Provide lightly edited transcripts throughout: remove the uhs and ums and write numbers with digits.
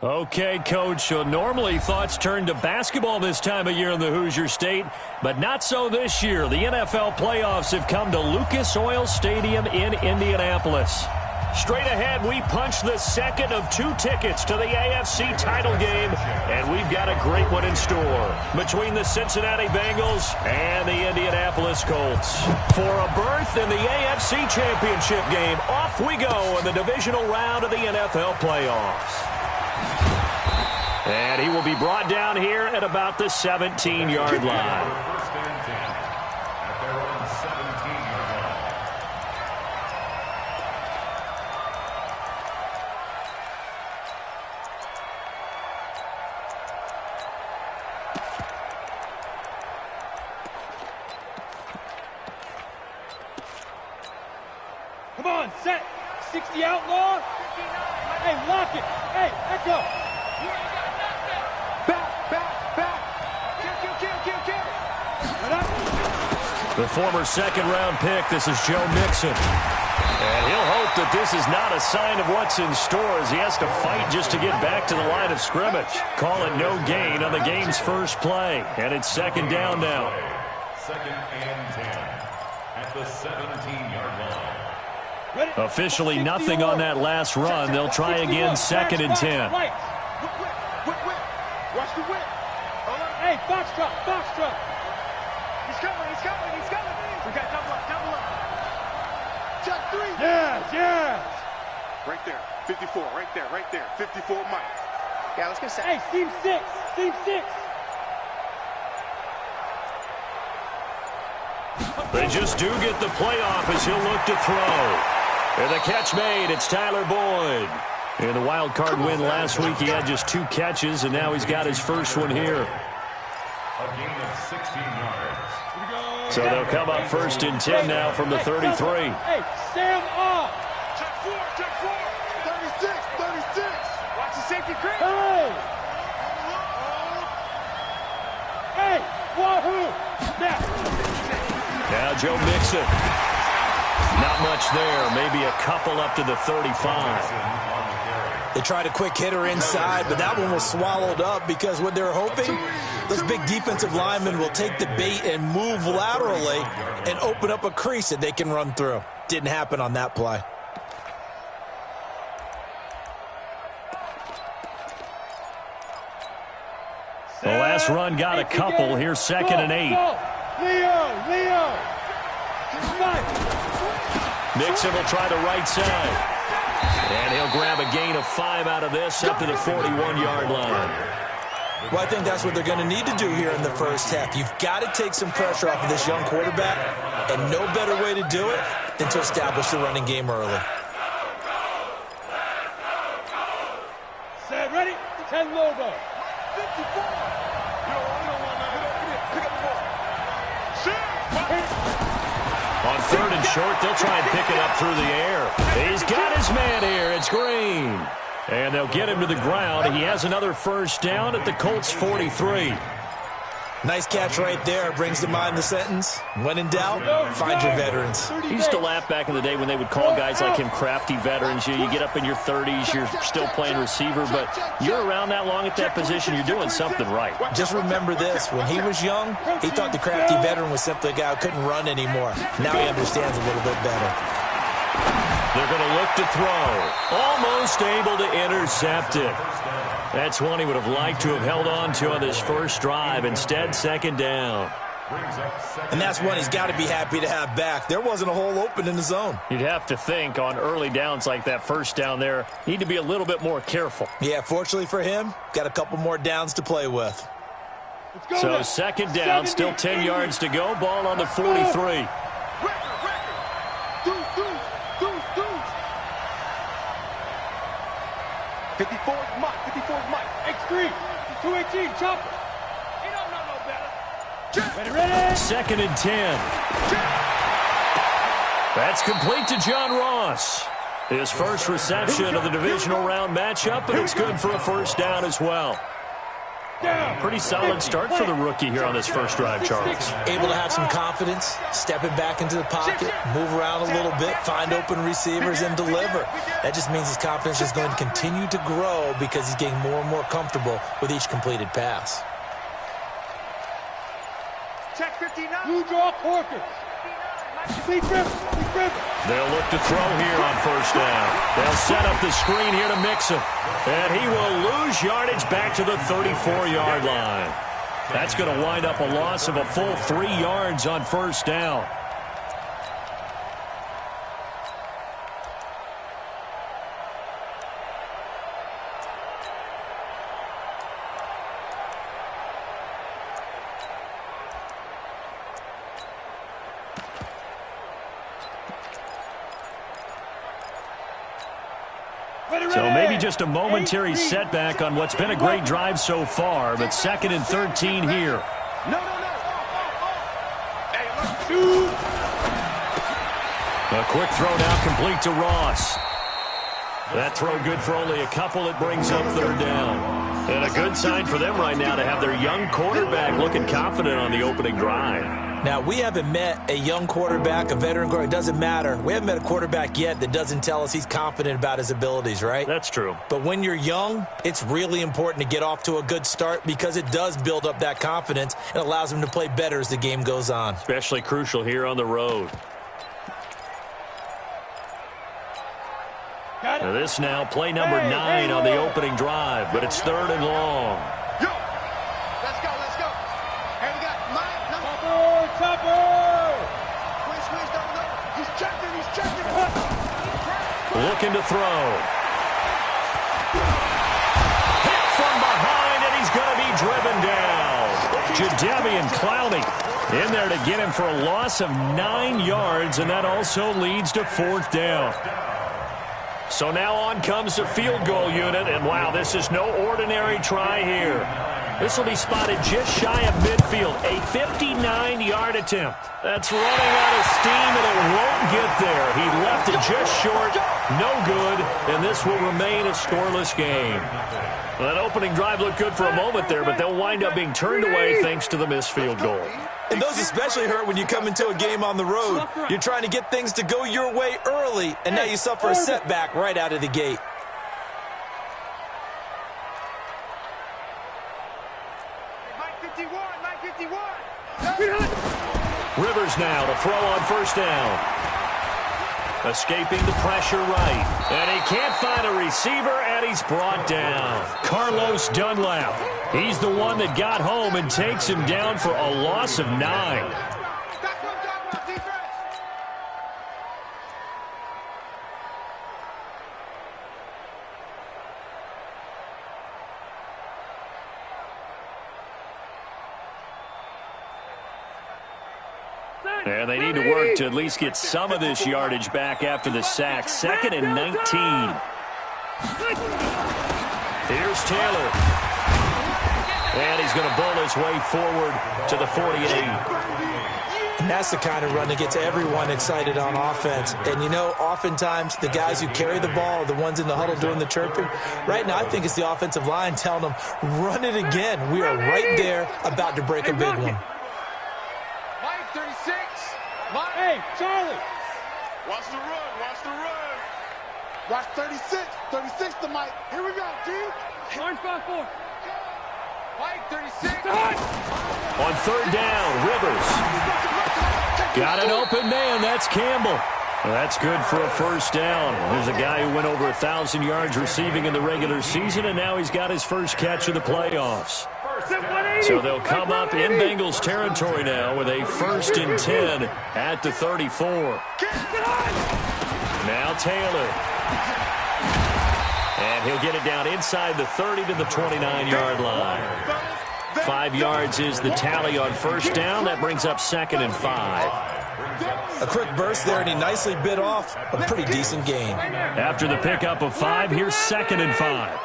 Okay, Coach, so normally thoughts turn to basketball this time of year in the Hoosier State, but not so this year. The NFL playoffs have come to Lucas Oil Stadium in Indianapolis. Straight ahead, we punch the second of 2 tickets to the AFC title game, and we've got a great one in store between the Cincinnati Bengals and the Indianapolis Colts. For a berth in the AFC Championship game, off we go in the divisional round of the NFL playoffs. And he will be brought down here at about the 17-yard line. Come on, set. 60 outlaw. Hey, lock it. Hey, echo. The former second-round pick, this is Joe Mixon. And he'll hope that this is not a sign of what's in store as he has to fight just to get back to the line of scrimmage. Call it no gain on the game's first play. And it's second down now. Second and 10 at the 17-yard line. Officially nothing on that last run. They'll try again second and 10. Watch the whip. Hey, box truck. He's coming. We got double up. Check 3. Yes. Right there. 54, right there. 54 Mike. Yeah, let's get set. Hey, seam 6. They just do get the playoff as he'll look to throw. And the catch made. It's Tyler Boyd. In the wild card win last week, he had just 2 catches, and now he's got his first one here. A gain of 16 yards. So they'll come up first and 10 now from the 33. Hey, Sam off. Check 4. 36. Watch the safety creep. Hey, wahoo. Now Joe Mixon. Not much there. Maybe a couple up to the 35. They tried a quick hitter inside, but that one was swallowed up because what they're hoping, those big defensive linemen will take the bait and move laterally and open up a crease that they can run through. Didn't happen on that play. The last run got a couple. Here's second and 8. Leo. Mixon will try the right side. And he'll grab a gain of 5 out of this up to the 41-yard line. Well, I think that's what they're going to need to do here in the first half. You've got to take some pressure off of this young quarterback, and no better way to do it than to establish the running game early. Set, ready? 10 Lobo. 54. On third and short, they'll try and pick it up through the air. He's got his man here. It's Green. And they'll get him to the ground. He has another first down at the Colts 43. Nice catch right there. Brings to mind the sentence, when in doubt, find your veterans. He used to laugh back in the day when they would call guys like him crafty veterans. You get up in your 30s, you're still playing receiver, but you're around that long at that position, you're doing something right. Just remember this. When he was young, he thought the crafty veteran was simply a guy who couldn't run anymore. Now he understands a little bit better. They're going to look to throw. Almost able to intercept it. That's one he would have liked to have held on to on this first drive. Instead, second down. And that's one he's got to be happy to have back. There wasn't a hole open in the zone. You'd have to think on early downs like that first down there, need to be a little bit more careful. Yeah, fortunately for him, got a couple more downs to play with. So second down, still 10 yards to go. Ball on the 43. 54's Mike. X3. 218. Chopper. He don't know no better. Ready. Second and 10. That's complete to John Ross. His first reception of the divisional round matchup, and it's good for a first down as well. Pretty solid start for the rookie here on this first drive, Charles. Able to have some confidence, stepping back into the pocket, move around a little bit, find open receivers, and deliver. That just means his confidence is going to continue to grow because he's getting more and more comfortable with each completed pass. Check 59. Blue draw Corker. They'll look to throw here on first down. They'll set up the screen here to mix him. And he will lose yardage back to the 34-yard line. That's going to wind up a loss of a full 3 yards on first down. So maybe just a momentary setback on what's been a great drive so far, but 2nd and 13 here. A quick throw now complete to Ross. That throw good for only a couple. It brings up 3rd down. And a good sign for them right now to have their young quarterback looking confident on the opening drive. Now, we haven't met a young quarterback, a veteran quarterback. It doesn't matter. We haven't met a quarterback yet that doesn't tell us he's confident about his abilities, right? That's true. But when you're young, it's really important to get off to a good start because it does build up that confidence and allows him to play better as the game goes on. Especially crucial here on the road. Now this now play number 9 on the opening drive, but it's 3rd and long. Yo, let's go. And we got Mike, number Topper. Squeeze, don't know. He's checking. Looking to throw. Hit from behind, and he's going to be driven down. Jadeveon Clowney in there to get him for a loss of 9 yards, and that also leads to 4th down. So now on comes the field goal unit, and wow, this is no ordinary try here. This will be spotted just shy of midfield, a 59-yard attempt. That's running out of steam, and it won't get there. He left it just short, no good, and this will remain a scoreless game. Well, that opening drive looked good for a moment there, but they'll wind up being turned away thanks to the missed field goal. And those especially hurt when you come into a game on the road. You're trying to get things to go your way early, and now you suffer a setback right out of the gate. Mike 51. Rivers now to throw on first down. Escaping the pressure right. And he can't find a receiver, and he's brought down. Carlos Dunlap. He's the one that got home and takes him down for a loss of 9. And they need to work to at least get some of this yardage back after the sack. 2nd and 19. Here's Taylor. And he's going to bowl his way forward to the 48. And that's the kind of run that gets everyone excited on offense. And, you know, oftentimes the guys who carry the ball are the ones in the huddle doing the chirping. Right now, I think it's the offensive line telling them, run it again. We are right there about to break a big one. Mike 36. Hey, Charlie. Watch the run. Watch 36. 36 to Mike. Here we go, G. Orange 5-4. Mike 36. On 3rd down, Rivers. Got an open man. That's Campbell. Well, that's good for a first down. There's a guy who went over 1,000 yards receiving in the regular season, and now he's got his first catch of the playoffs. So they'll come up in Bengals territory now with a 1st and 10 at the 34. Now Taylor. And he'll get it down inside the 30 to the 29-yard line. 5 yards is the tally on first down. That brings up 2nd and 5. A quick burst there, and he nicely bit off a pretty decent gain. After the pickup of 5, here's 2nd and 5.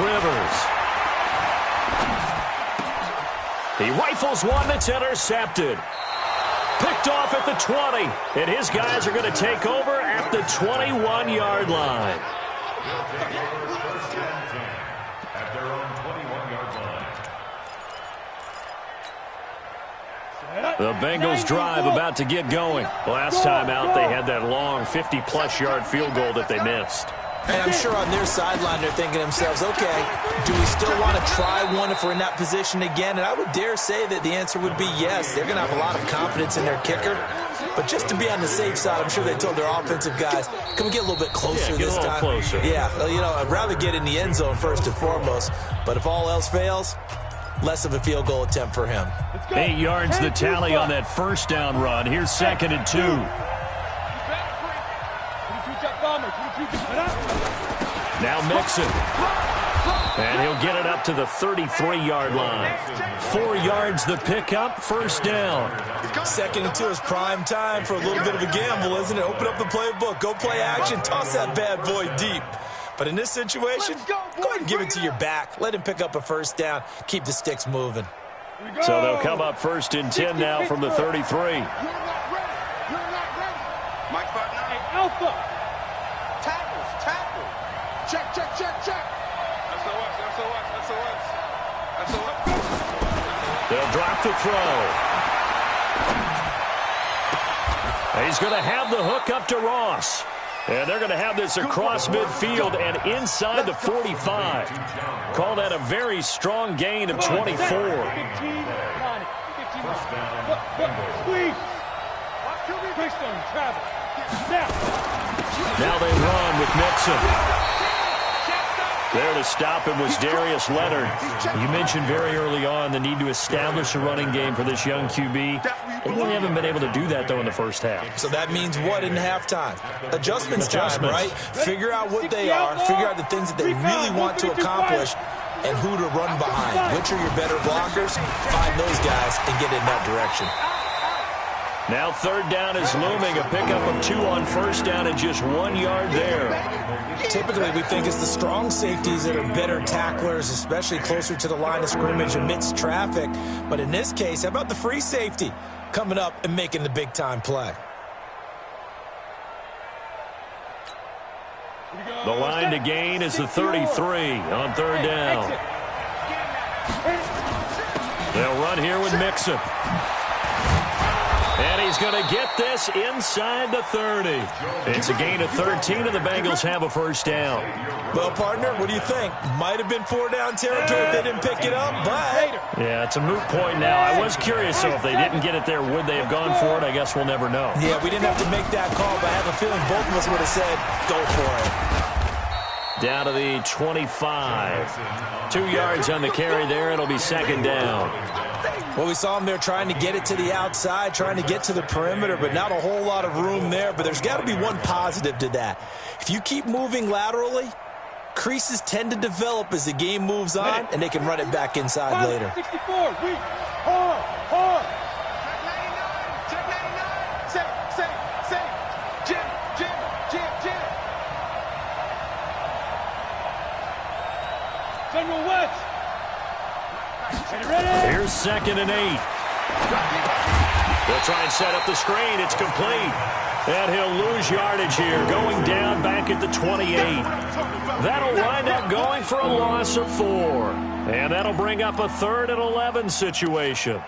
Rivers. He rifles one that's intercepted. Picked off at the 20, and his guys are going to take over at the 21-yard line. The Bengals drive about to get going. Last time out, they had that long 50-plus yard field goal that they missed. And I'm sure on their sideline they're thinking to themselves, okay, do we still want to try one if we're in that position again? And I would dare say that the answer would be yes. They're going to have a lot of confidence in their kicker. But just to be on the safe side, I'm sure they told their offensive guys, can we get a little bit closer this time? Closer. Yeah, you know, I'd rather get in the end zone first and foremost. But if all else fails, less of a field goal attempt for him. 8 yards the tally on that first down run. Here's 2nd and 2. Now Mixon. And he'll get it up to the 33-yard line. 4 yards the pickup, first down. 2nd and 2 is prime time for a little bit of a gamble, isn't it? Open up the playbook, go play action, toss that bad boy deep. But in this situation, go ahead and give it to your back. Let him pick up a first down. Keep the sticks moving. So they'll come up 1st and 10 now from the 33. You're not ready. Mike 5-9. Alpha. Tackles. Check. SOS. They'll drop the throw. He's going to have the hook up to Ross. And they're going to have this across midfield and inside the 45. Call that a very strong gain of 24. Now they run with Mixon. There to stop him was Darius Leonard. You mentioned very early on the need to establish a running game for this young QB. They really haven't been able to do that, though, in the first half. So that means what in halftime? Adjustments time, right? Figure out what they are. Figure out the things that they really want to accomplish and who to run behind. Which are your better blockers? Find those guys and get in that direction. Now 3rd down is looming. A pickup of 2 on first down and just 1 yard there. Typically, we think it's the strong safeties that are better tacklers, especially closer to the line of scrimmage amidst traffic. But in this case, how about the free safety coming up and making the big-time play? The line to gain is the 33 on 3rd down. They'll run here with Mixon. And he's going to get this inside the 30. It's a gain of 13, and the Bengals have a first down. Well, partner, what do you think? Might have been 4-down territory if they didn't pick it up, but... Yeah, it's a moot point now. I was curious, so if they didn't get it there, would they have gone for it? I guess we'll never know. Yeah, we didn't have to make that call, but I have a feeling both of us would have said, go for it. Down to the 25. 2 yards on the carry there. It'll be 2nd down. Well, we saw him there trying to get it to the outside, trying to get to the perimeter, but not a whole lot of room there. But there's got to be one positive to that. If you keep moving laterally, creases tend to develop as the game moves on, and they can run it back inside later. 64, weak, hard. Check 99, safe. Jim. General West. Here's 2nd and 8. They'll try and set up the screen. It's complete. And he'll lose yardage here, going down back at the 28. That'll wind up going for a loss of 4. And that'll bring up a 3rd and 11 situation.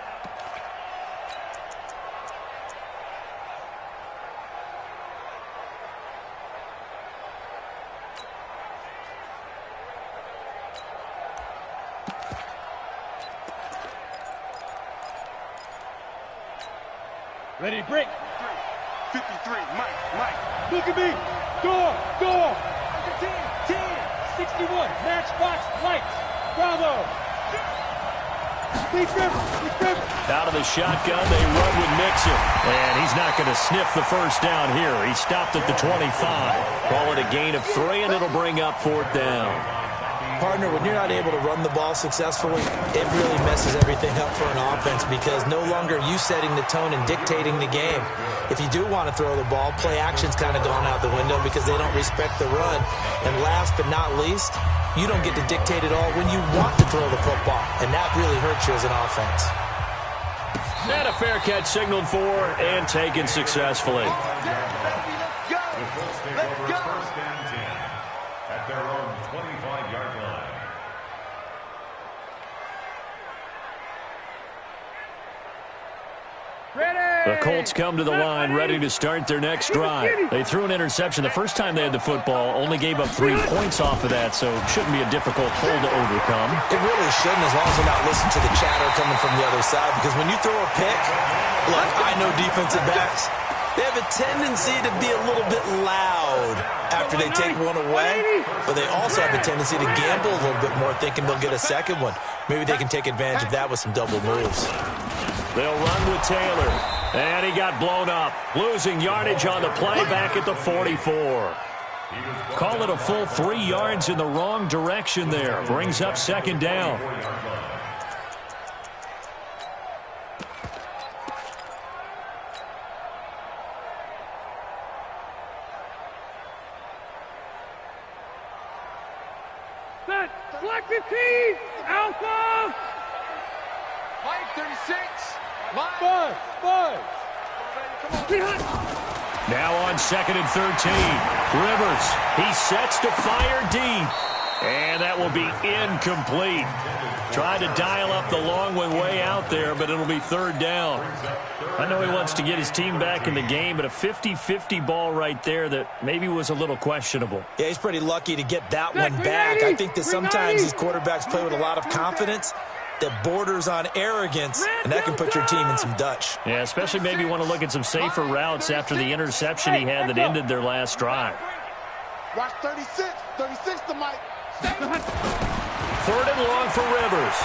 Ready, break. 53, Mike. Look at me. Door. 10, 61, matchbox, lights. Bravo. Big River. Out of the shotgun, they run with Mixon. And he's not going to sniff the first down here. He stopped at the 25. Call it a gain of 3, and it'll bring up 4th down. Partner, when you're not able to run the ball successfully, it really messes everything up for an offense because no longer are you setting the tone and dictating the game. If you do want to throw the ball, play action's kind of gone out the window because they don't respect the run. And last but not least, you don't get to dictate it all when you want to throw the football, and that really hurts you as an offense. And a fair catch signaled for and taken successfully. The Colts come to the line ready to start their next drive. They threw an interception the first time they had the football, only gave up 3 points off of that, so it shouldn't be a difficult hole to overcome. It really shouldn't, as long as they're not listening to the chatter coming from the other side, because when you throw a pick, look, I know defensive backs, they have a tendency to be a little bit loud after they take one away, but they also have a tendency to gamble a little bit more, thinking they'll get a second one. Maybe they can take advantage of that with some double moves. They'll run with Taylor, and he got blown up, losing yardage on the play back at the 44. Call it a full 3 yards in the wrong direction there. Brings up second down. Black 15, Alpha. Mike 36. Line. 5. Now on 2nd and 13. Rivers, he sets to fire deep. And that will be incomplete. Tried to dial up the long way out there, but it'll be 3rd down. I know he wants to get his team back in the game, but a 50-50 ball right there that maybe was a little questionable. Yeah, he's pretty lucky to get that one back. I think that sometimes these quarterbacks play with a lot of confidence that borders on arrogance, and that can put your team in some Dutch. Yeah, especially maybe want to look at some safer routes after the interception he had that ended their last drive. Watch 36 to Mike. 3rd and long for Rivers.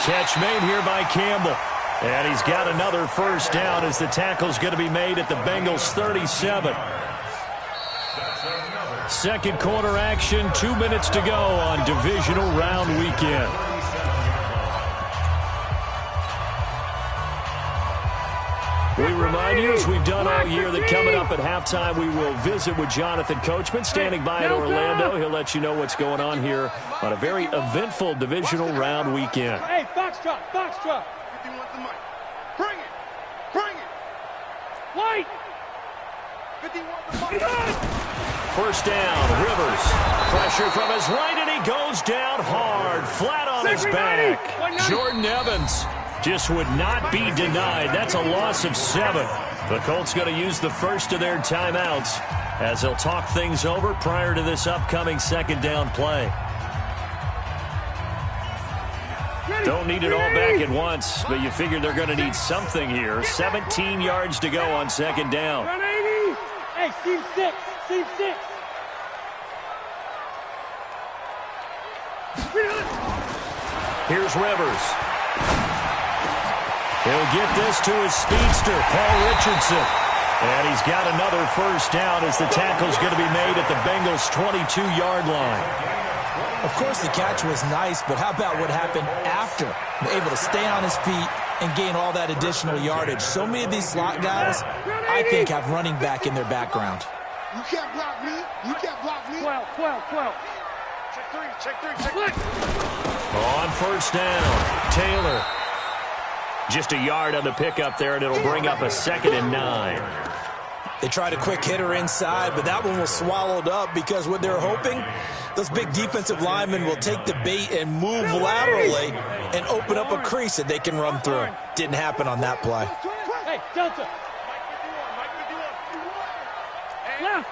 Catch made here by Campbell. And he's got another 1st down as the tackle's going to be made at the Bengals 37. Second quarter action, 2 minutes to go on divisional round weekend. We remind you, as we've done all year, that coming up at halftime, we will visit with Jonathan Coachman, standing by in Orlando. He'll let you know what's going on here on a very eventful divisional round weekend. Hey, box truck. 51 to Mike. Bring it. White. 51 to Mike. 1st down, Rivers. Pressure from his right, and he goes down hard, flat on his back. Jordan Evans just would not be denied. That's a loss of 7. The Colts going to use the first of their timeouts as they'll talk things over prior to this upcoming 2nd down play. Don't need it all back at once, but you figure they're going to need something here. 17 yards to go on 2nd down. Hey, Steve 6. Here's Rivers. He'll get this to his speedster, Paul Richardson. And he's got another 1st down as the tackle's going to be made at the Bengals' 22-yard line. Of course, the catch was nice, but how about what happened after? Able to stay on his feet and gain all that additional yardage. So many of these slot guys, I think, have running back in their background. You can't block me. 12. Check three. On 1st down, Taylor. Just a yard on the pickup there, and it'll bring up a 2nd and 9. They tried a quick hitter inside, but that one was swallowed up because what they're hoping, those big defensive linemen will take the bait and move laterally and open up a crease that they can run through. Didn't happen on that play. Hey, Delta. Left.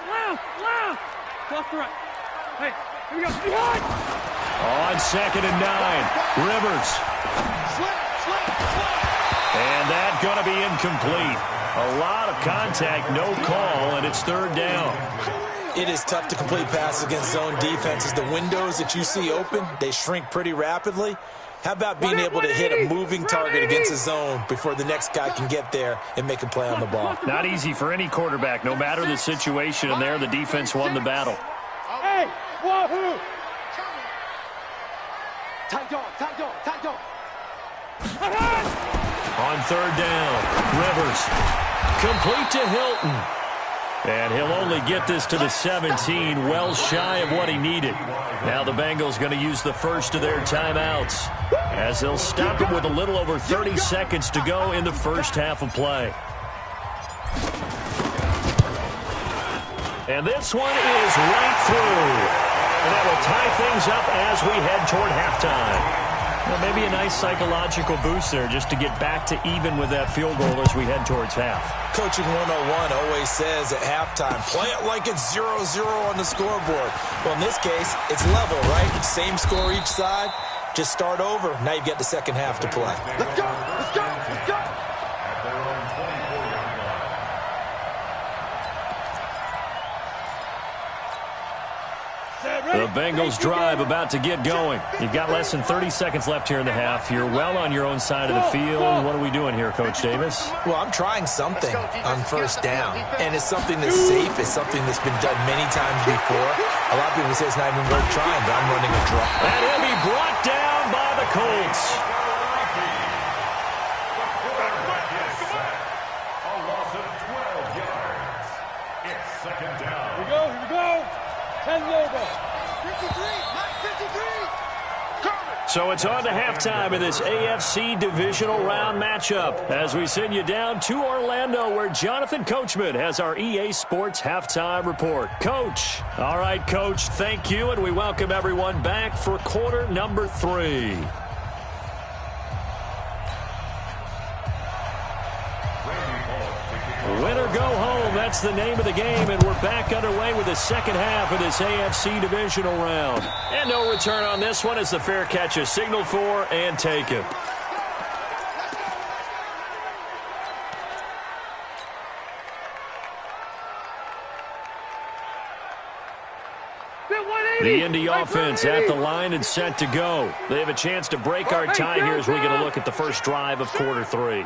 Left to right. Hey, here we go. Behind. On 2nd and 9, Rivers. And that going to be incomplete. A lot of contact, no call, and it's 3rd down. It is tough to complete passes against zone defenses. The windows that you see open, they shrink pretty rapidly. How about being able to hit a moving target against a zone before the next guy can get there and make a play on the ball? Not easy for any quarterback, no matter the situation, and there the defense won the battle. Hey, wahoo! Tight dog. On 3rd down, Rivers. Complete to Hilton. And he'll only get this to the 17, well shy of what he needed. Now the Bengals going to use the first of their timeouts as they'll stop it with a little over 30 seconds to go in the first half of play. And this one is right through. And that will tie things up as we head toward halftime. Well, maybe a nice psychological boost there just to get back to even with that field goal as we head towards half. Coaching 101 always says at halftime, play it like it's 0-0 on the scoreboard. Well, in this case, it's level, right? Same score each side. Just start over. Now you've got the second half to play. Let's go! Let's go! Let's go! At their own 24-yard line. The Bengals drive about to get going. You've got less than 30 seconds left here in the half. You're well on your own side of the field. What are we doing here, Coach Davis? Well, I'm trying something on first down, and it's something that's safe. It's something that's been done many times before. A lot of people say it's not even worth trying, but I'm running a draw. And he'll be brought down by the Colts. A loss of 12 yards. It's second down. Here we go. 10 over. 53! Mike, 53! So it's on to halftime in this AFC divisional round matchup as we send you down to Orlando where Jonathan Coachman has our EA Sports halftime report. Coach. All right, Coach, thank you, and we welcome everyone back for quarter number 3. Win or go home, that's the name of the game, and we're back underway with the second half of this AFC divisional round. And no return on this one as the fair catch is signaled for and taken. The Indy offense at the line and set to go. They have a chance to break our tie here as we get a look at the first drive of quarter 3.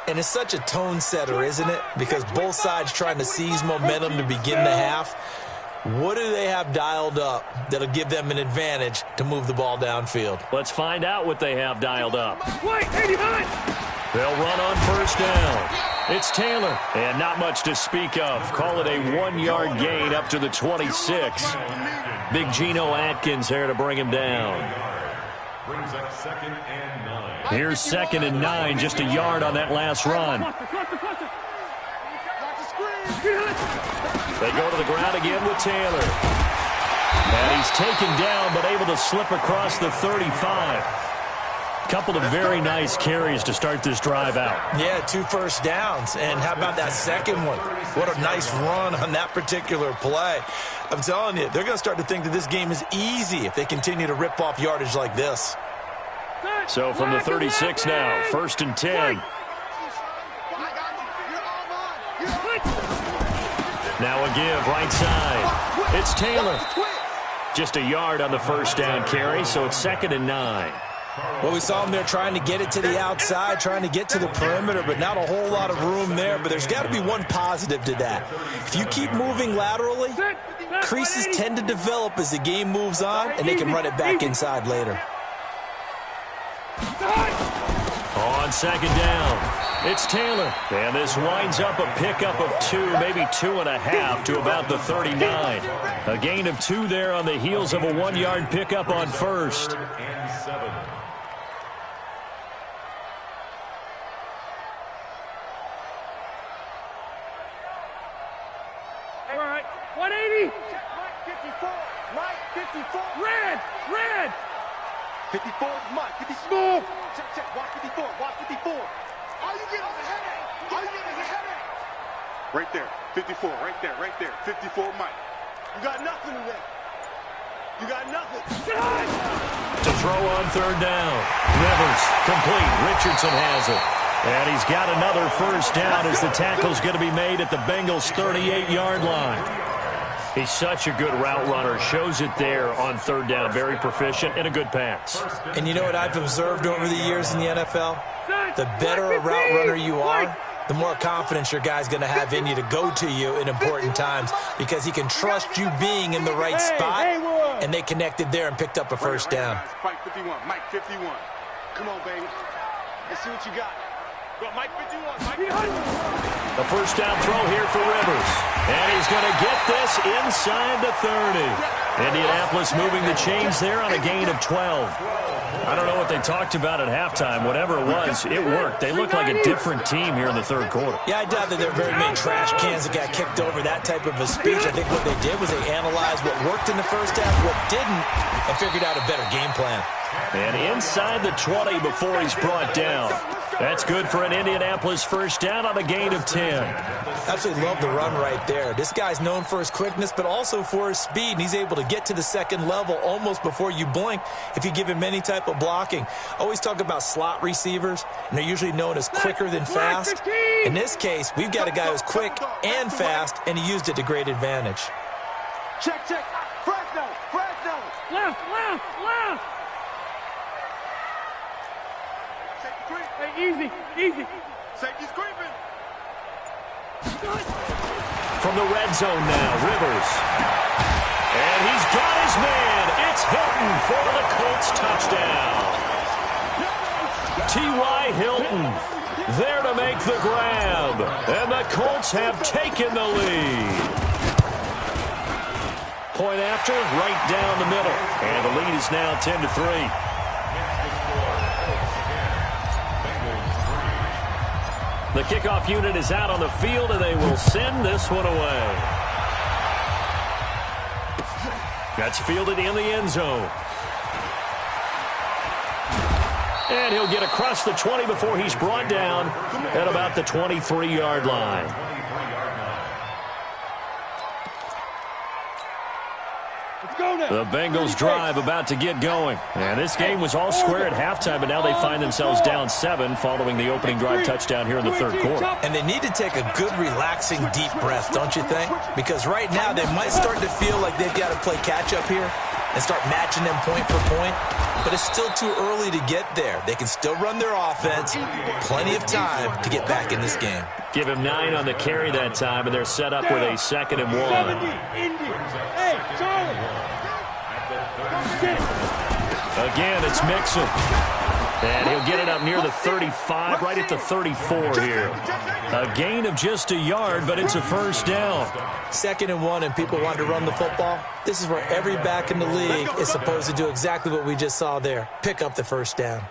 And it's such a tone setter, isn't it? Because both sides trying to seize momentum to begin the half. What do they have dialed up that'll give them an advantage to move the ball downfield? Let's find out what they have dialed up. Wait, 89! They'll run on first down. It's Taylor, and not much to speak of. Call it a 1-yard gain up to the 26. Big Geno Atkins there to bring him down. Brings up second and 9. Here's second and 9, just a yard on that last run. They go to the ground again with Taylor. And he's taken down, but able to slip across the 35. Couple of very nice carries to start this drive out. Yeah, 2 first downs. And how about that second one? What a nice run on that particular play. I'm telling you, they're going to start to think that this game is easy if they continue to rip off yardage like this. So from the 36 now, first and 10. Now a give right side. It's Taylor. Just a yard on the first down carry, so it's second and 9. Well, we saw him there trying to get it to the outside, trying to get to the perimeter, but not a whole lot of room there. But there's got to be one positive to that. If you keep moving laterally, creases tend to develop as the game moves on, and they can run it back inside later. On second down, it's Taylor. And this winds up a pickup of 2, maybe 2.5 to about the 39. A gain of 2 there on the heels of a 1-yard pickup on first. And 7. All right, 180! Mike 54! Mike 54! Red! 54, Mike, 54. Check, watch 54, watch 54. All you get is a headache. All you get is a headache. Right there, 54, right there, 54, Mike. You got nothing in there. You got nothing. To throw on third down. Rivers, complete. Richardson has it. And he's got another first down as the tackle's going to be made at the Bengals' 38-yard line. He's such a good route runner. Shows it there on third down. Very proficient and a good pass. And you know what I've observed over the years in the NFL? The better a route runner you are, the more confidence your guy's going to have in you to go to you in important times because he can trust you being in the right spot, and they connected there and picked up a first down. Mike 51, Mike 51. Come on, baby. Let's see what you got. Go, Mike 51, Mike 51. A first down throw here for Rivers. And he's going to get this inside the 30. Indianapolis moving the chains there on a gain of 12. I don't know what they talked about at halftime. Whatever it was, it worked. They look like a different team here in the third quarter. Yeah, I doubt that there are very many trash cans that got kicked over, that type of a speech. I think what they did was they analyzed what worked in the first half, what didn't, and figured out a better game plan. And inside the 20 before he's brought down. That's good for an Indianapolis first down on a gain of 10. Absolutely love the run right there. This guy's known for his quickness, but also for his speed. And he's able to get to the second level almost before you blink if you give him any type of blocking. Always talk about slot receivers, and they're usually known as quicker than fast. In this case, we've got a guy who's quick and fast, and he used it to great advantage. Check, check. Fresno, Fresno. Left, left, left. Hey, easy, easy. Safety's creeping. From the red zone now, Rivers. And he's got his man. It's Hilton for the Colts touchdown. T.Y. Hilton there to make the grab. And the Colts have taken the lead. Point after, right down the middle. And the lead is now 10-3. The kickoff unit is out on the field, and they will send this one away. That's fielded in the end zone. And he'll get across the 20 before he's brought down at about the 23-yard line. The Bengals drive about to get going. And this game was all square at halftime, but now they find themselves down 7 following the opening drive touchdown here in the third quarter. And they need to take a good, relaxing, deep breath, don't you think? Because right now they might start to feel like they've got to play catch-up here and start matching them point for point. But it's still too early to get there. They can still run their offense. Plenty of time to get back in this game. Give him 9 on the carry that time, and they're set up with a 2nd and 1. Hey, Charlie. Again, it's Mixon. And he'll get it up near the 35, right at the 34 here. A gain of just a yard, but it's a first down. 2nd and 1, and people want to run the football. This is where every back in the league is supposed to do exactly what we just saw there. Pick up the first down.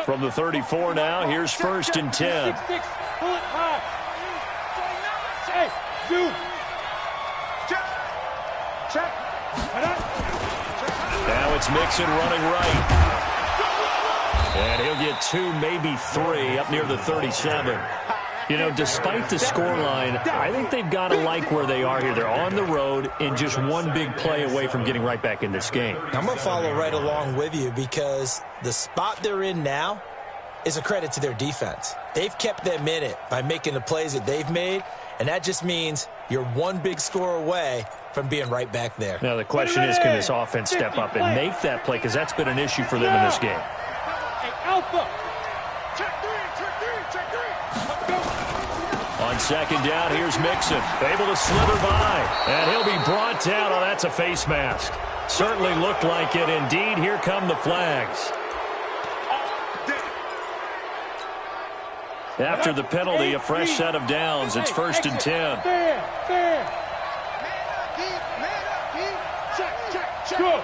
From the 34 now, here's 1st and 10. Pull it high. Hey, dude. Check. Now it's Mixon running right. And he'll get 2, maybe 3, up near the 37. You know, despite the scoreline, I think they've got to like where they are here. They're on the road and just one big play away from getting right back in this game. I'm going to follow right along with you because the spot they're in now is a credit to their defense. They've kept them in it by making the plays that they've made, and that just means you're one big score away from being right back there. Now, the question is, can this offense step up and make that play? Because that's been an issue for them in this game. Hey, Alpha. Check three. On 2nd down, here's Mixon. Able to slither by. And he'll be brought down. Oh, that's a face mask. Certainly looked like it. Indeed, here come the flags. After the penalty, a fresh set of downs. It's 1st and 10. Fair. Check. Good.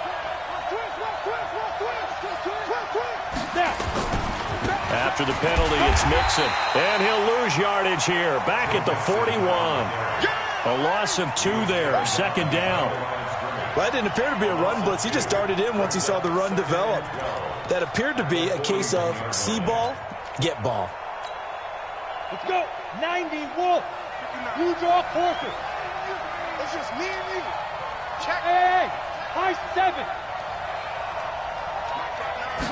After the penalty, it's Mixon. And he'll lose yardage here. Back at the 41. A loss of 2 there. 2nd down. Well, that didn't appear to be a run blitz. He just darted in once he saw the run develop. That appeared to be a case of see ball, get ball. Let's go. 90 Wolf. You draw quarter. It's just me and you. Check. Hey. High 7.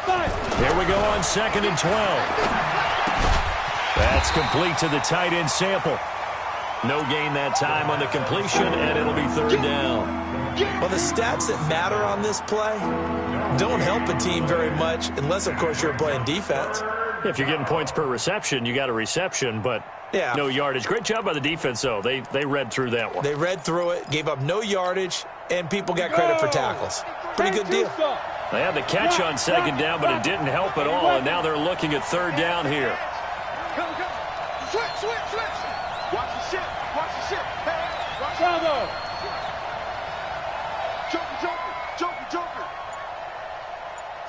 5. Here we go on 2nd and 12. That's complete to the tight end Sample. No gain that time on the completion, and it'll be 3rd down. Well, the stats that matter on this play don't help a team very much unless, of course, you're playing defense. If you're getting points per reception, you got a reception, but no yardage. Great job by the defense, though. They read through that one. They read through it, gave up no yardage, and people got credit for tackles. Pretty good deal. They had the catch on 2nd down, but it didn't help at all, and now they're looking at 3rd down here. Come. Switch. Watch the shit. Hey, watch Bravo. Joker.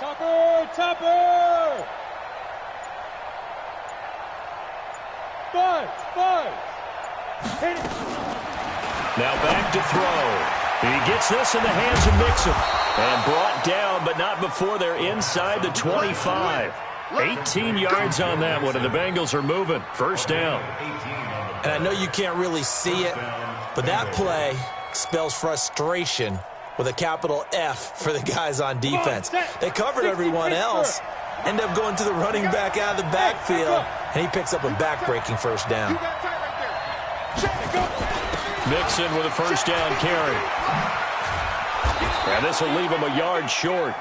Topper! Five! Hit it! Now back to throw. He gets this in the hands of Mixon. And brought down, but not before they're inside the 25. 18 yards on that one, and the Bengals are moving. First down. And I know you can't really see it, but that play spells frustration with a capital F for the guys on defense. They covered everyone else, end up going to the running back out of the backfield, and he picks up a back-breaking first down. Mixon with a first down carry. And this will leave him a yard short.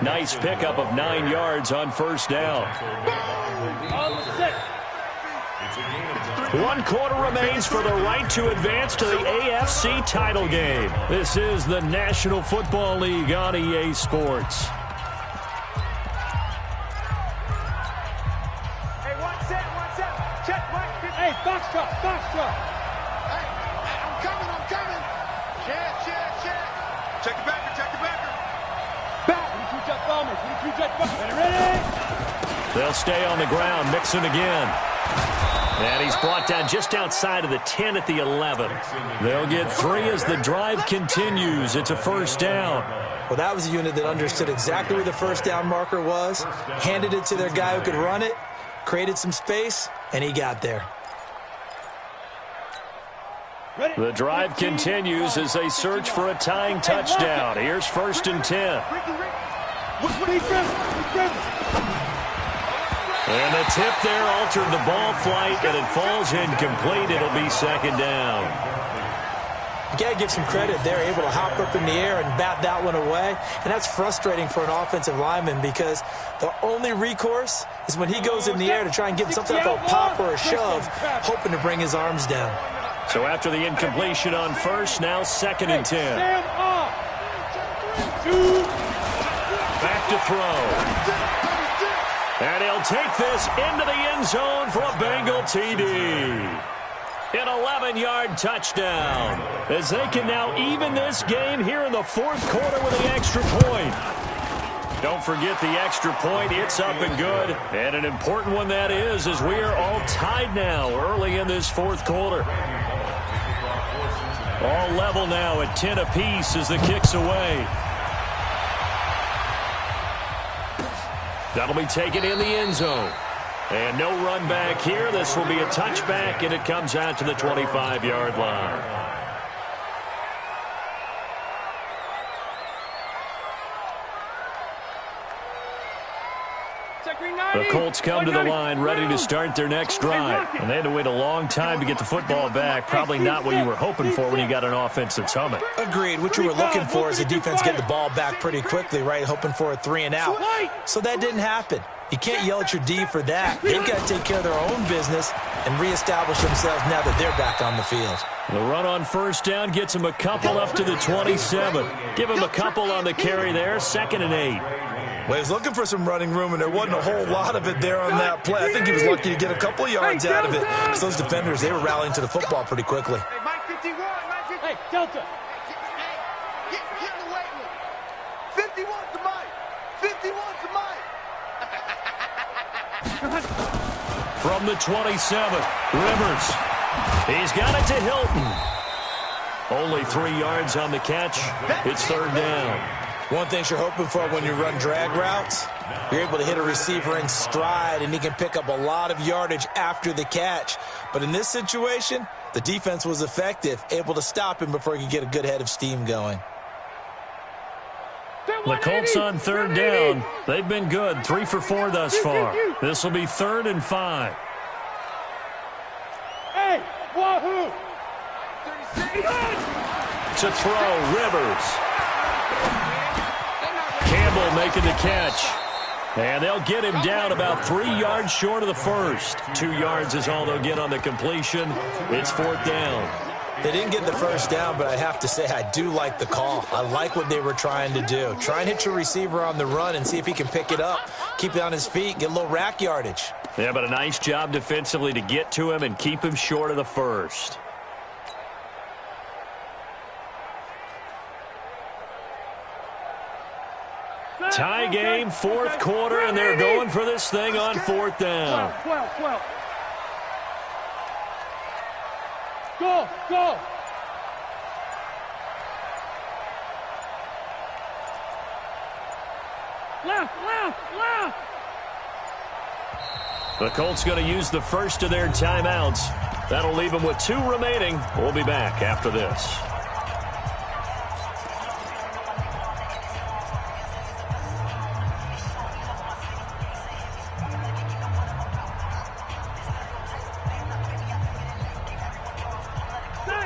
Nice pickup of 9 yards on first down. 1 quarter remains for the right to advance to the AFC title game. This is the National Football League on EA Sports. Hey, one set. Check, Hey, Foxtrot! Hey, I'm coming. Check. Check the backer. Back! Ready? They'll stay on the ground. Mixon again. And he's brought down just outside of the 10 at the 11. They'll get 3 as the drive continues. It's a first down. Well, that was a unit that understood exactly where the first down marker was, handed it to their guy who could run it, created some space, and he got there. The drive continues as they search for a tying touchdown. Here's first and 10. And the tip there altered the ball flight, and it falls incomplete. It'll be second down. You got to give some credit. They're able to hop up in the air and bat that one away. And that's frustrating for an offensive lineman because the only recourse is when he goes in the air to try and give something like a pop or a shove, hoping to bring his arms down. So after the incompletion on first, now second and 10. Back to throw. And he'll take this into the end zone for a Bengal TD. An 11-yard touchdown as they can now even this game here in the fourth quarter with the extra point. Don't forget the extra point. It's up and good. And an important one that is, as we are all tied now early in this fourth quarter. All level now at 10 apiece as the kick's away. That'll be taken in the end zone. And no run back here. This will be a touchback, and it comes out to the 25-yard line. The Colts come to the line ready to start their next drive. And they had to wait a long time to get the football back. Probably not what you were hoping for when you got an offense that's humming. Agreed. What you were looking for is the defense get the ball back pretty quickly, right? Hoping for a 3 and out. So that didn't happen. You can't yell at your D for that. They've got to take care of their own business and reestablish themselves now that they're back on the field. The run on first down gets them a couple up to the 27. Give them a couple on the carry there. 2nd and 8. Well, he was looking for some running room, and there wasn't a whole lot of it there on that play. I think he was lucky to get a couple yards out of it. Because those defenders, they were rallying to the football pretty quickly. Hey, Mike 51, Mike 51. Hey, Delta. Hey, get in the weight room. 51's the Mike. 51's the Mike. From the 27, Rivers. He's got it to Hilton. Only 3 yards on the catch. It's third down. One thing you're hoping for when you run drag routes, you're able to hit a receiver in stride, and he can pick up a lot of yardage after the catch. But in this situation, the defense was effective, able to stop him before he could get a good head of steam going. The Colts on third down. They've been good, 3 for 4 thus far. This will be 3rd and 5. Hey, wahoo! To throw, Rivers. Campbell making the catch. And they'll get him down about 3 yards short of the first. 2 yards is all they'll get on the completion. It's 4th down. They didn't get the first down, but I have to say I do like the call. I like what they were trying to do. Try and hit your receiver on the run and see if he can pick it up, keep it on his feet, get a little rack yardage. Yeah, but a nice job defensively to get to him and keep him short of the first. Tie game, fourth quarter, and they're going for this thing on fourth down. 12. Go. Left. The Colts going to use the first of their timeouts. That'll leave them with 2 remaining. We'll be back after this.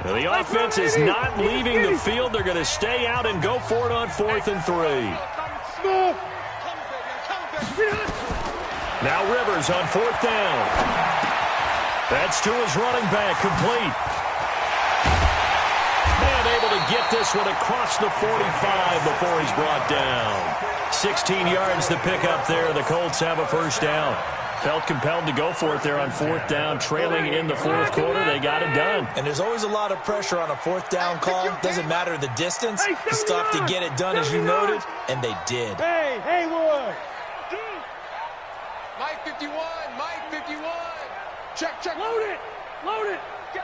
The offense is not leaving the field. They're going to stay out and go for it on 4th and 3. Now Rivers on 4th down. That's to his running back, complete. And able to get this one across the 45 before he's brought down. 16 yards to pick up there. The Colts have a first down. Felt compelled to go for it there on 4th down, trailing in the 4th quarter. They got it done. And there's always a lot of pressure on a 4th down call. Doesn't matter the distance. You still have to get it done, as you noted, and they did. Hey, Haywood. Mike 51. Check. Load it. Go.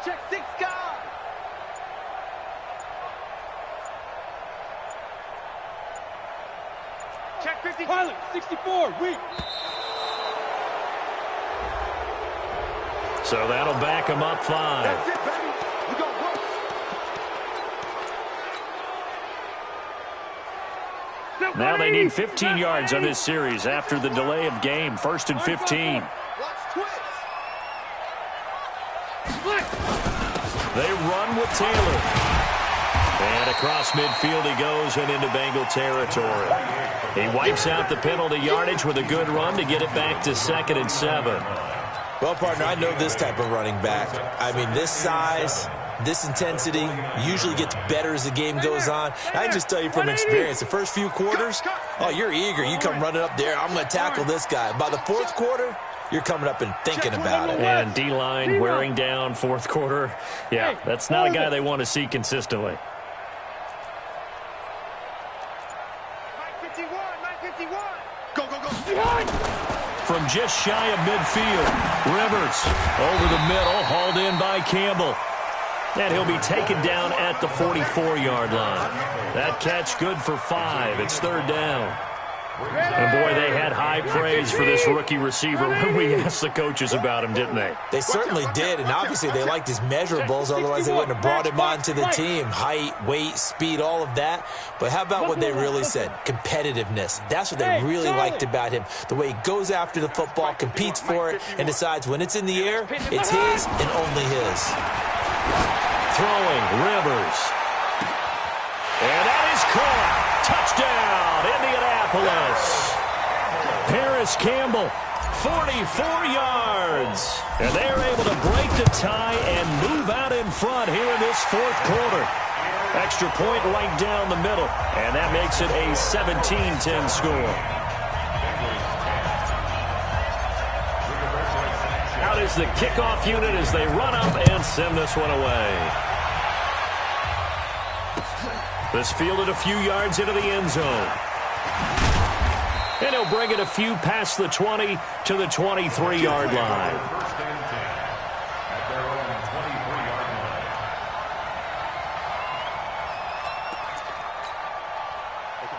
Check 6, go. Check 50. Pilot, 64, weak. So that'll back him up 5. That's it, baby. We gon' work. Now they need 15 yards on this series after the delay of game. 1st and 15. Watch twist. They run with Taylor. And across midfield he goes and into Bengal territory. He wipes out the penalty yardage with a good run to get it back to 2nd and 7. Well, partner, I know this type of running back. I mean, this size, this intensity usually gets better as the game goes on. I just tell you from experience, the first few quarters, oh, you're eager. You come running up there, I'm going to tackle this guy. By the 4th quarter, you're coming up and thinking about it. And D-line wearing down 4th quarter. Yeah, that's not a guy they want to see consistently. Mike 51. Go. From just shy of midfield, Rivers over the middle, hauled in by Campbell. And he'll be taken down at the 44-yard line. That catch good for 5. It's 3rd down. And, boy, they had high praise for this rookie receiver when we asked the coaches about him, didn't they? They certainly did, and obviously they liked his measurables, otherwise they wouldn't have brought him onto the team. Height, weight, speed, all of that. But how about what they really said? Competitiveness. That's what they really liked about him. The way he goes after the football, competes for it, and decides when it's in the air, it's his and only his. Throwing, Rivers. And that is caught. Touchdown, Indianapolis. Paris Campbell, 44 yards. And they're able to break the tie and move out in front here in this 4th quarter. Extra point right down the middle. And that makes it a 17-10 score. Out is the kickoff unit as they run up and send this one away. This fielded a few yards into the end zone. And he'll bring it a few past the 20 to the 23-yard line. First and 10 at their own 23-yard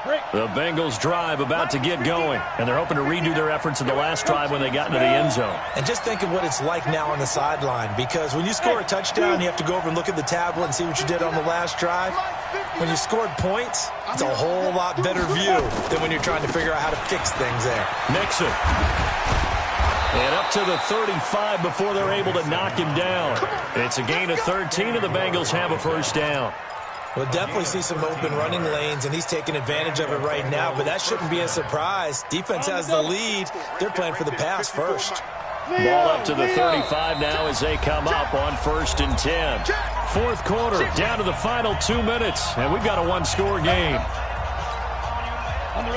line. The Bengals drive about to get going, and they're hoping to redo their efforts in the last drive when they got into the end zone. And just think of what it's like now on the sideline, because when you score a touchdown, you have to go over and look at the tablet and see what you did on the last drive. When you scored points, it's a whole lot better view than when you're trying to figure out how to fix things there. Nixon. And up to the 35 before they're able to knock him down. It's a gain of 13, and the Bengals have a first down. We'll definitely see some open running lanes, and he's taking advantage of it right now, but that shouldn't be a surprise. Defense has the lead. They're playing for the pass first. Ball up to the 35 now as they come up on 1st and 10. 4th quarter, down to the final 2 minutes, and we've got a one-score game.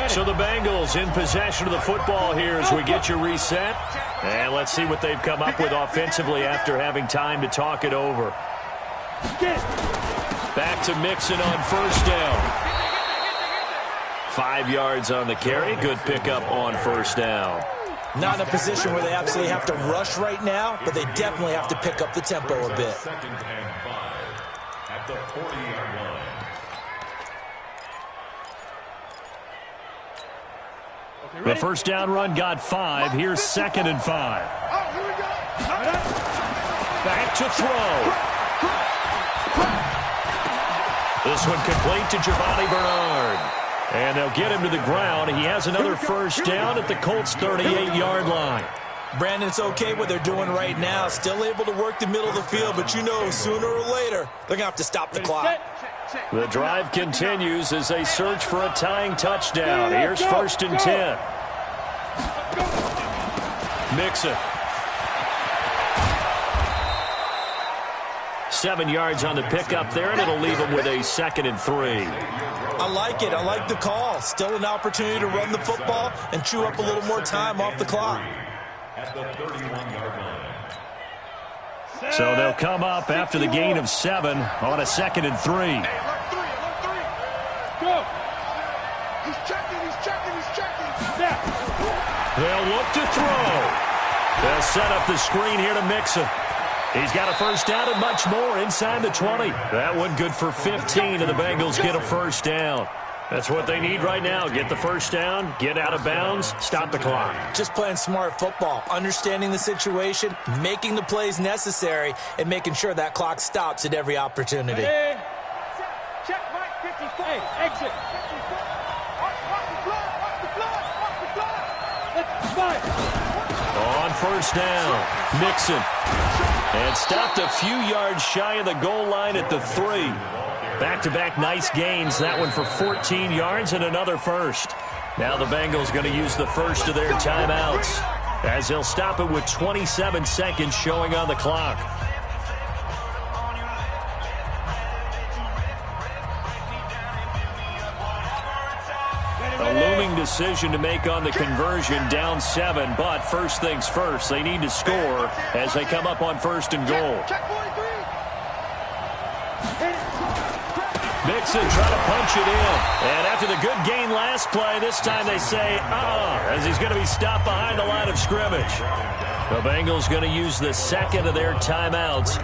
So the Bengals in possession of the football here as we get you reset. And let's see what they've come up with offensively after having time to talk it over. Back to Mixon on 1st down. 5 yards on the carry. Good pickup on first down. Not in a position where they absolutely have to rush right now, but they definitely have to pick up the tempo a bit. 2nd and 5 at the 40-yard line. The first down run got 5. Here's 2nd and 5. Back to throw. This one complete to Giovanni Bernard. And they'll get him to the ground. He has another first down at the Colts' 38-yard line. Brandon, it's okay what they're doing right now. Still able to work the middle of the field, but you know sooner or later they're going to have to stop the clock. The drive continues as they search for a tying touchdown. Here's 1st and 10. Mixon. 7 yards on the pickup there, and it'll leave them with a 2nd and 3. I like it. I like the call. Still an opportunity to run the football and chew up a little more time off the clock. At the 31-yard line. So they'll come up after the gain of 7 on a 2nd and 3. Hey, look 3, look 3. Go. He's checking. Yeah. They'll look to throw. They'll set up the screen here to Mixon. He's got a first down and much more inside the 20. That one good for 15, and the Bengals get a first down. That's what they need right now. Get the first down, get out of bounds, stop the clock. Just playing smart football, understanding the situation, making the plays necessary, and making sure that clock stops at every opportunity. Hey. Check right 54. Hey, exit. Let's fight. On first down, Mixon. And stopped a few yards shy of the goal line at the 3. Back-to-back nice gains. That one for 14 yards and another first. Now the Bengals going to use the first of their timeouts as they'll stop it with 27 seconds showing on the clock. A looming decision to make on the conversion, down 7, but first things first, they need to score as they come up on 1st and goal. Mixon trying to punch it in. And after the good gain last play, this time they say, as he's going to be stopped behind the line of scrimmage. The Bengals going to use the 2nd of their timeouts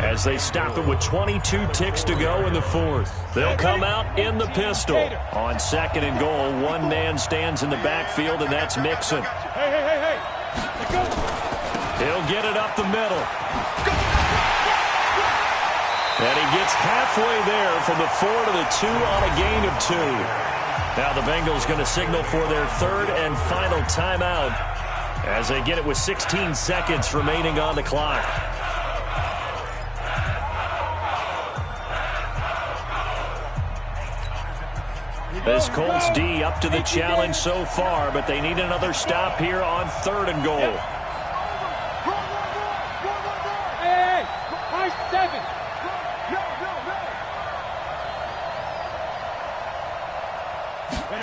as they stop it with 22 ticks to go in the 4th. They'll come out in the pistol. On 2nd and goal, one man stands in the backfield, and that's Mixon. Hey. He'll get it up the middle. And he gets halfway there from the 4 to the 2 on a gain of 2. Now the Bengals going to signal for their 3rd and final timeout as they get it with 16 seconds remaining on the clock. This Colts D up to the challenge so far, but they need another stop here on 3rd and goal. Hey. 7.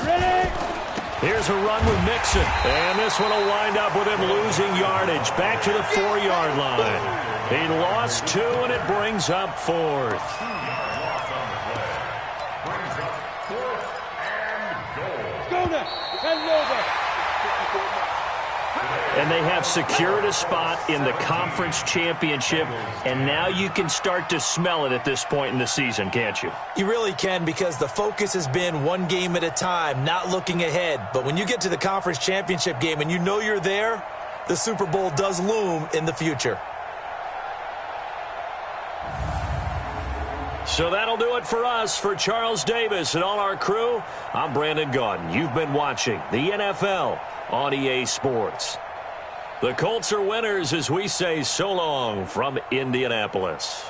Ready? Here's a run with Mixon, and this one will wind up with him losing yardage back to the 4-yard line. He lost 2, and it brings up 4th. And they have secured a spot in the conference championship, and now you can start to smell it at this point in the season, can't you? You really can, because the focus has been one game at a time, not looking ahead. But when you get to the conference championship game and you know you're there, the Super Bowl does loom in the future. So that'll do it for us. For Charles Davis and all our crew, I'm Brandon Gaudin. You've been watching the NFL on EA Sports. The Colts are winners as we say so long from Indianapolis.